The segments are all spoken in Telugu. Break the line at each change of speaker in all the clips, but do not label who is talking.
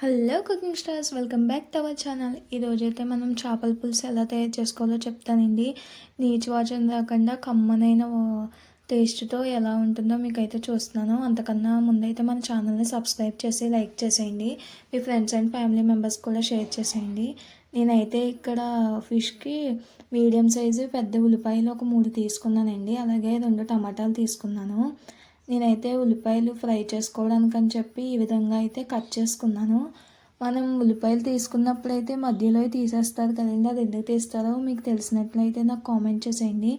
Hello cooking stars, welcome back to our channel. ఈరోజైతే మనం చేపల పులుసు ఎలా తయారు చేసుకోవాలో చెప్తానండి. నీచు వాసన రాకుండా కమ్మనైన టేస్ట్తో ఎలా ఉంటుందో మీకైతే చూస్తున్నాను. అంతకన్నా ముందైతే మన ఛానల్ని సబ్స్క్రైబ్ చేసి లైక్ చేసేయండి. మీ ఫ్రెండ్స్ అండ్ ఫ్యామిలీ మెంబర్స్ కూడా షేర్ చేసేయండి. నేనైతే ఇక్కడ ఫిష్కి మీడియం సైజు పెద్ద ఉల్లిపాయలు ఒక 3 తీసుకున్నానండి. అలాగే 2 టమాటాలు తీసుకున్నాను. నేనైతే ఉల్లిపాయలు ఫ్రై చేసుకోవడానికి అని చెప్పి ఈ విధంగా అయితే కట్ చేసుకున్నాను. మనం ఉల్లిపాయలు తీసుకున్నప్పుడైతే మధ్యలో తీసేస్తారు కదండి, అది ఎందుకు తీస్తారో మీకు తెలిసినట్లయితే నాకు కామెంట్ చేసేయండి.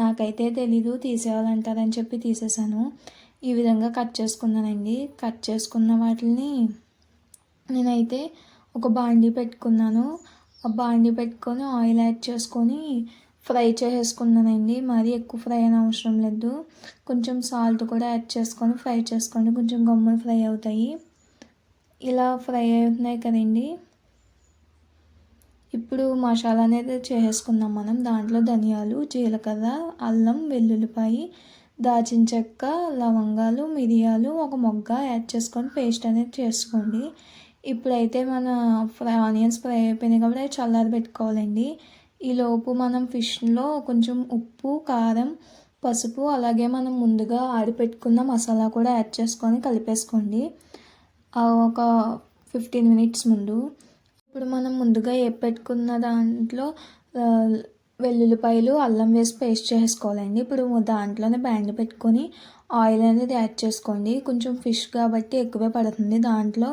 నాకైతే తెలీదు, తీసేయాలంటారని చెప్పి తీసేసాను. ఈ విధంగా కట్ చేసుకున్నానండి. కట్ చేసుకున్న వాటిని నేనైతే ఒక బాండీ పెట్టుకున్నాను. ఆ బాండీ పెట్టుకొని ఆయిల్ యాడ్ చేసుకొని ఫ్రై చేసేసుకున్నానండి. మరీ ఎక్కువ ఫ్రై అయిన అవసరం లేదు. కొంచెం సాల్ట్ కూడా యాడ్ చేసుకొని ఫ్రై చేసుకోండి, కొంచెం గమ్మున ఫ్రై అవుతాయి. ఇలా ఫ్రై అవుతున్నాయి కదండి. ఇప్పుడు మసాలా అనేది చేసేసుకుందాం మనం. దాంట్లో ధనియాలు, జీలకర్ర, అల్లం, వెల్లుల్లిపాయి, దాల్చిన చెక్క, లవంగాలు, మిరియాలు, ఒక మొగ్గ యాడ్ చేసుకొని పేస్ట్ అనేది చేసుకోండి. ఇప్పుడైతే మన ఆనియన్స్ ఫ్రై అయిపోయినాయి కాబట్టి అవి చల్లారి పెట్టుకోవాలండి. ఈలోపు మనం ఫిష్లో కొంచెం ఉప్పు, కారం, పసుపు, అలాగే మనం ముందుగా ఆడిపెట్టుకున్న మసాలా కూడా యాడ్ చేసుకొని కలిపేసుకోండి ఒక 15 మినిట్స్ ముందు. ఇప్పుడు మనం ముందుగా పెట్టుకున్న దాంట్లో వెల్లుల్లిపాయలు, అల్లం వేసి పేస్ట్ చేసుకోవాలండి. ఇప్పుడు దాంట్లోనే బ్యాండ్ పెట్టుకొని ఆయిల్ అనేది యాడ్ చేసుకోండి. కొంచెం ఫిష్ కాబట్టి ఎక్కువే పడుతుంది. దాంట్లో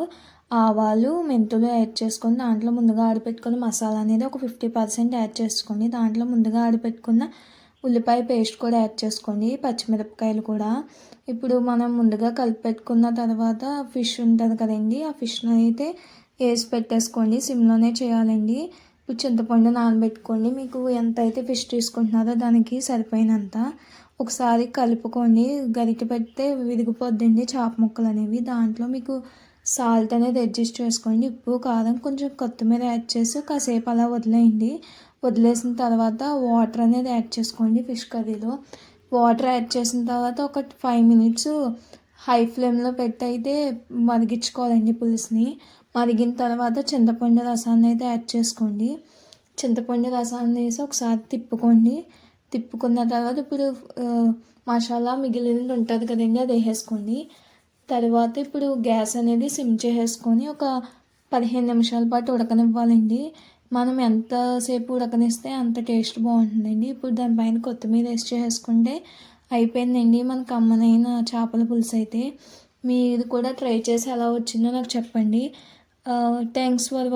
ఆవాలు, మెంతులు యాడ్ చేసుకొని దాంట్లో ముందుగా ఆడిపెట్టుకున్న మసాలా అనేది ఒక 50% యాడ్ చేసుకోండి. దాంట్లో ముందుగా ఆడిపెట్టుకున్న ఉల్లిపాయ పేస్ట్ కూడా యాడ్ చేసుకోండి, పచ్చిమిరపకాయలు కూడా. ఇప్పుడు మనం ముందుగా కలిపి పెట్టుకున్న తర్వాత ఫిష్ ఉంటుంది కదండి, ఆ ఫిష్ని అయితే వేసి పెట్టేసుకోండి. సిమ్లోనే చేయాలండి. ఇప్పుడు చింతపండు నానబెట్టుకోండి. మీకు ఎంత అయితే ఫిష్ తీసుకుంటున్నారో దానికి సరిపోయినంత ఒకసారి కలుపుకోండి. గరిటె పెడితే విరిగిపోద్దండి చేప ముక్కలు అనేవి. దాంట్లో మీకు సాల్ట్ అనేది అడ్జస్ట్ చేసుకోండి. ఉప్పు, కారం, కొంచెం కొత్తిమీర యాడ్ చేసి కాసేపు అలా వదిలేయండి. వదిలేసిన తర్వాత వాటర్ అనేది యాడ్ చేసుకోండి. ఫిష్ కర్రీలో వాటర్ యాడ్ చేసిన తర్వాత ఒక 5 మినిట్స్ హై ఫ్లేమ్లో పెట్టి అయితే మరిగించుకోవాలండి పులుసుని. మరిగిన తర్వాత చింతపండు రసాన్ని అయితే యాడ్ చేసుకోండి. చింతపండు రసాన్ని వేసి ఒకసారి తిప్పుకోండి. తిప్పుకున్న తర్వాత ఇప్పుడు మసాలా మిగిలినది ఉంటుంది కదండి, అది వేసేసుకోండి. తర్వాత ఇప్పుడు గ్యాస్ అనేది సిమ్ చేసేసుకొని ఒక 15 నిమిషాల పాటు ఉడకనివ్వాలండి. మనం ఎంతసేపు ఉడకనిస్తే అంత టేస్ట్ బాగుంటుందండి. ఇప్పుడు దానిపైన కొత్తిమీర వేసి చేసుకుంటే అయిపోయిందండి మన కమ్మనైన చేపల పులుసు అయితే. మీరు కూడా ట్రై చేసి ఎలా వచ్చిందో నాకు చెప్పండి. Thanks for